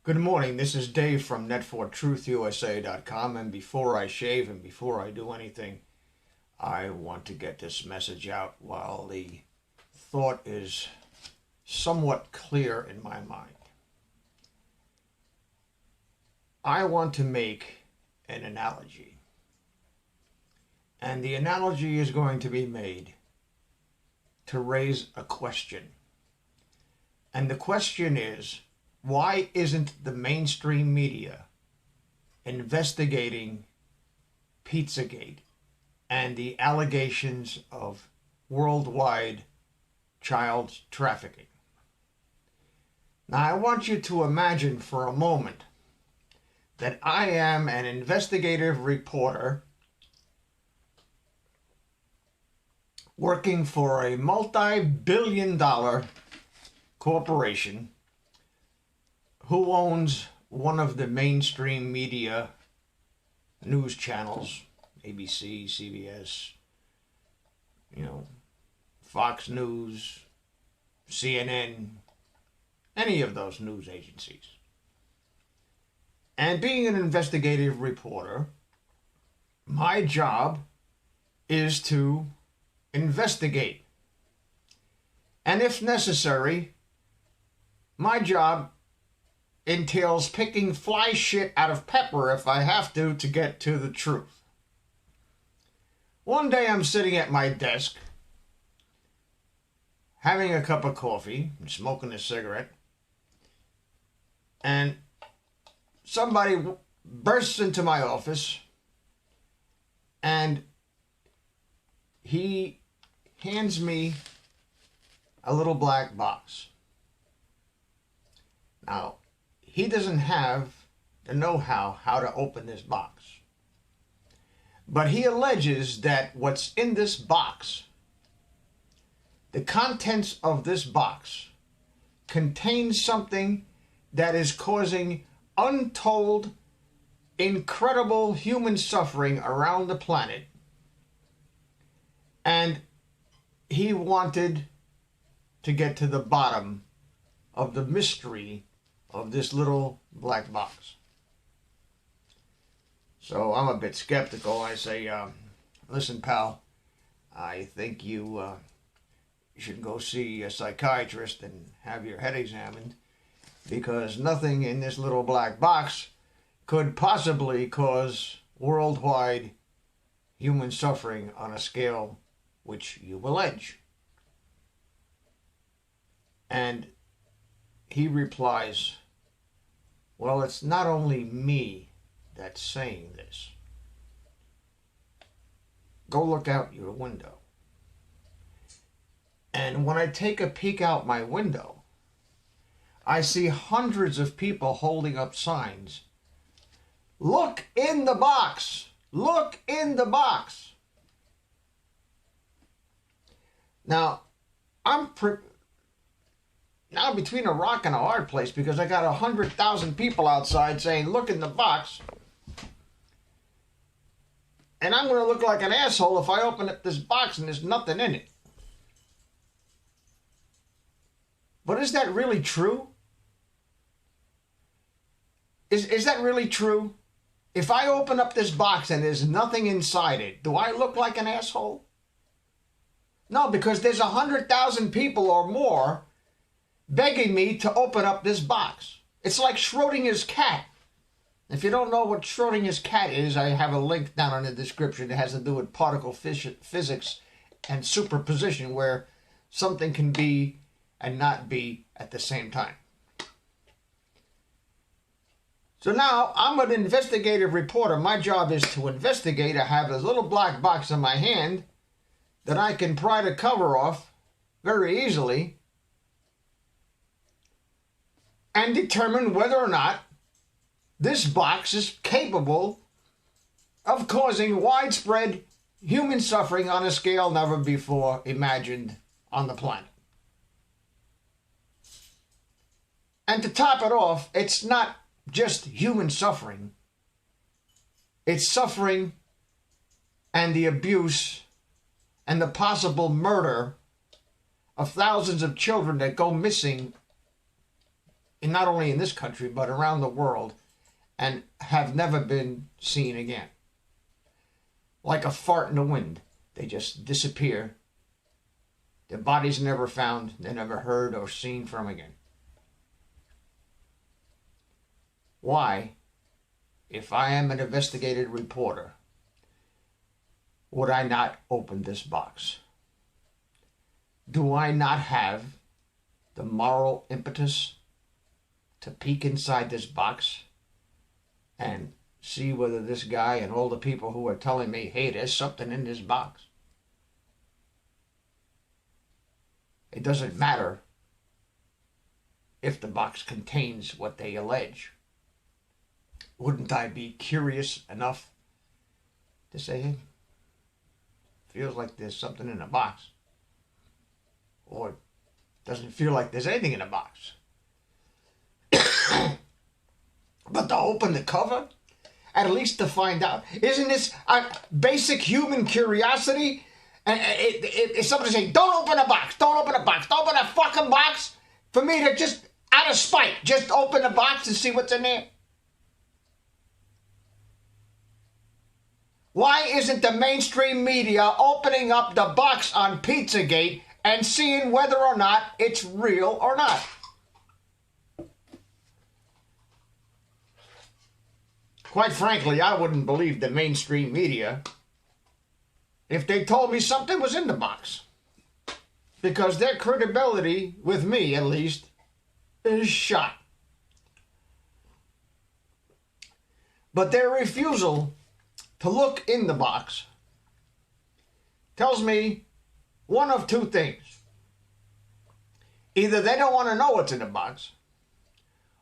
Good morning, this is Dave from net4truthusa.com, and before I shave and before I do anything, I want to get this message out while the thought is somewhat clear in my mind. I want to make an analogy, and the analogy is going to be made to raise a question. And the question is, why isn't the mainstream media investigating Pizzagate and the allegations of worldwide child trafficking? Now, I want you to imagine for a moment that I am an investigative reporter working for a multi-billion-dollar corporation who owns one of the mainstream media news channels, ABC, CBS, Fox News, CNN, any of those news agencies. And being an investigative reporter, my job is to investigate. And if necessary, my job entails picking fly shit out of pepper if I have to get to the truth. One day I'm sitting at my desk, having a cup of coffee and smoking a cigarette, and somebody bursts into my office and he hands me a little black box. Now, he doesn't have the know-how how to open this box. But he alleges that what's in this box, the contents of this box, contains something that is causing untold, incredible human suffering around the planet. And he wanted to get to the bottom of the mystery of this little black box. So I'm a bit skeptical. I say, listen, pal, I think you should go see a psychiatrist and have your head examined, because nothing in this little black box could possibly cause worldwide human suffering on a scale which you allege. And he replies, well, it's not only me that's saying this. Go look out your window. And when I take a peek out my window, I see hundreds of people holding up signs. Look in the box! Look in the box! Now, I'm now between a rock and a hard place, because I got 100,000 people outside saying, look in the box. And I'm going to look like an asshole if I open up this box and there's nothing in it. But is that really true? Is that really true? If I open up this box and there's nothing inside it, do I look like an asshole? No, because there's 100,000 people or more begging me to open up this box. It's like Schrodinger's cat. If you don't know what Schrodinger's cat is, I have a link down in the description. It has to do with particle physics and superposition, where something can be and not be at the same time. So now, I'm an investigative reporter. My job is to investigate. I have this little black box in my hand that I can pry the cover off very easily and determine whether or not this box is capable of causing widespread human suffering on a scale never before imagined on the planet. And to top it off, it's not just human suffering. It's suffering and the abuse and the possible murder of thousands of children that go missing not only in this country, but around the world, and have never been seen again. Like a fart in the wind. They just disappear. Their bodies never found. They're never heard or seen from again. Why, if I am an investigative reporter, would I not open this box? Do I not have the moral impetus to peek inside this box and see whether this guy and all the people who are telling me, hey, there's something in this box? It doesn't matter if the box contains what they allege. Wouldn't I be curious enough to say, hey, feels like there's something in the box? Or doesn't feel like there's anything in the box. But to open the cover, at least to find out, isn't this a basic human curiosity? And if somebody say, don't open a box, don't open a box, don't open a fucking box, for me to just, out of spite, just open the box and see what's in there. Why isn't the mainstream media opening up the box on Pizzagate and seeing whether or not it's real or not? Quite frankly, I wouldn't believe the mainstream media if they told me something was in the box. Because their credibility, with me at least, is shot. But their refusal to look in the box tells me one of two things. Either they don't want to know what's in the box,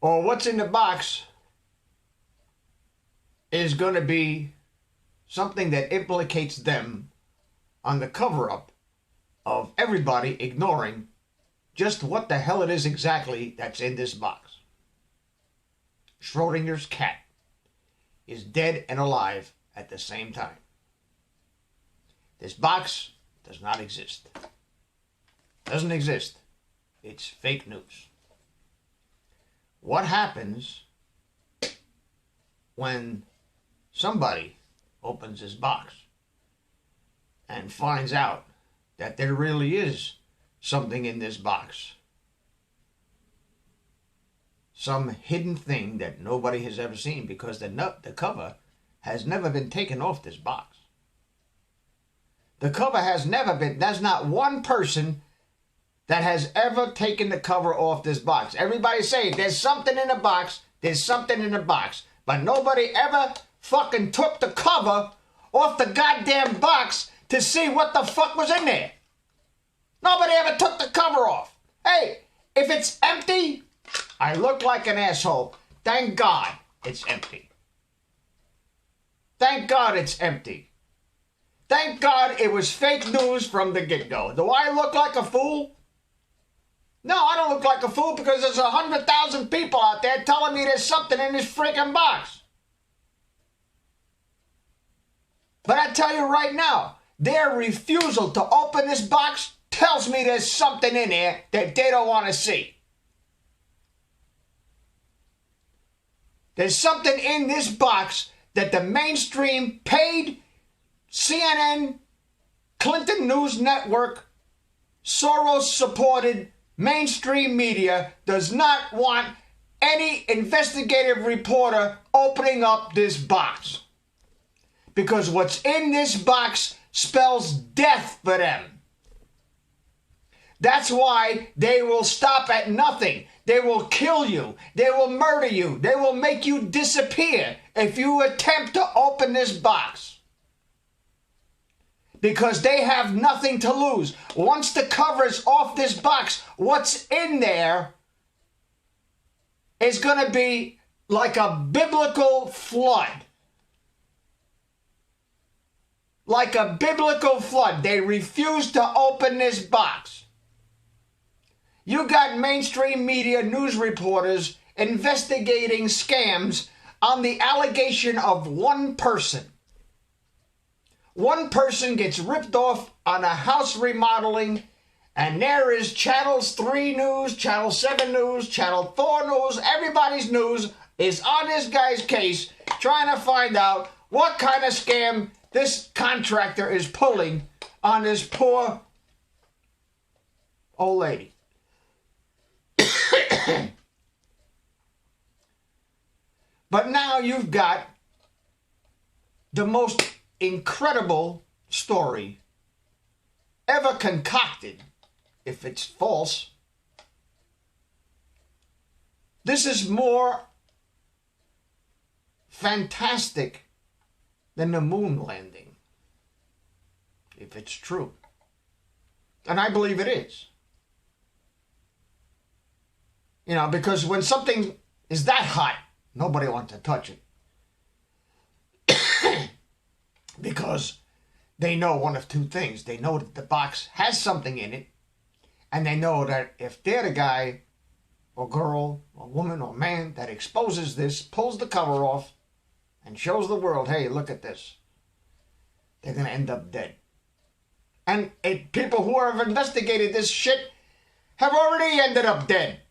or what's in the box is going to be something that implicates them on the cover-up of everybody ignoring just what the hell it is exactly that's in this box. Schrodinger's cat is dead and alive at the same time. This box does not exist. Doesn't exist. It's fake news. What happens when somebody opens this box and finds out that there really is something in this box? Some hidden thing that nobody has ever seen, because the cover has never been taken off this box. The cover has never been, there's not one person that has ever taken the cover off this box. Everybody's saying there's something in the box, there's something in the box, but nobody ever fucking took the cover off the goddamn box to see what the fuck was in there. Nobody ever took the cover off. Hey, if it's empty, I look like an asshole. Thank God it's empty. Thank God it's empty. Thank God it was fake news from the get-go. Do I look like a fool? No, I don't look like a fool, because there's 100,000 people out there telling me there's something in this freaking box. But I tell you right now, their refusal to open this box tells me there's something in there that they don't want to see. There's something in this box that the mainstream paid CNN, Clinton News Network, Soros-supported mainstream media does not want any investigative reporter opening up this box. Because what's in this box spells death for them. That's why they will stop at nothing. They will kill you. They will murder you. They will make you disappear if you attempt to open this box. Because they have nothing to lose. Once the cover is off this box, what's in there is going to be like a biblical flood. Like a biblical flood. They refuse to open this box. You got mainstream media news reporters investigating scams on the allegation of one person. One person gets ripped off on a house remodeling And there is Channels 3 News, Channel 7 News, Channel 4 News, everybody's news is on this guy's case, trying to find out what kind of scam this contractor is pulling on this poor old lady. But now you've got the most incredible story ever concocted, if it's false. This is more fantastic than the moon landing, if it's true. And I believe it is. You know, because when something is that hot, nobody wants to touch it. Because they know one of two things. They know that the box has something in it, and they know that if they're the guy or girl or woman or man that exposes this, pulls the cover off, and shows the world, hey, look at this, they're going to end up dead. And people who have investigated this shit have already ended up dead.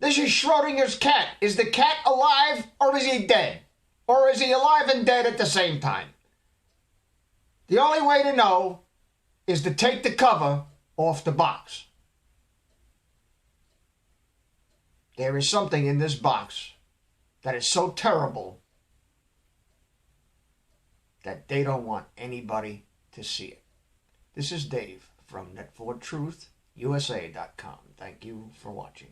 This is Schrodinger's cat. Is the cat alive or is he dead? Or is he alive and dead at the same time? The only way to know is to take the cover off the box. There is something in this box that is so terrible that they don't want anybody to see it. This is Dave from net4truthusa.com. Thank you for watching.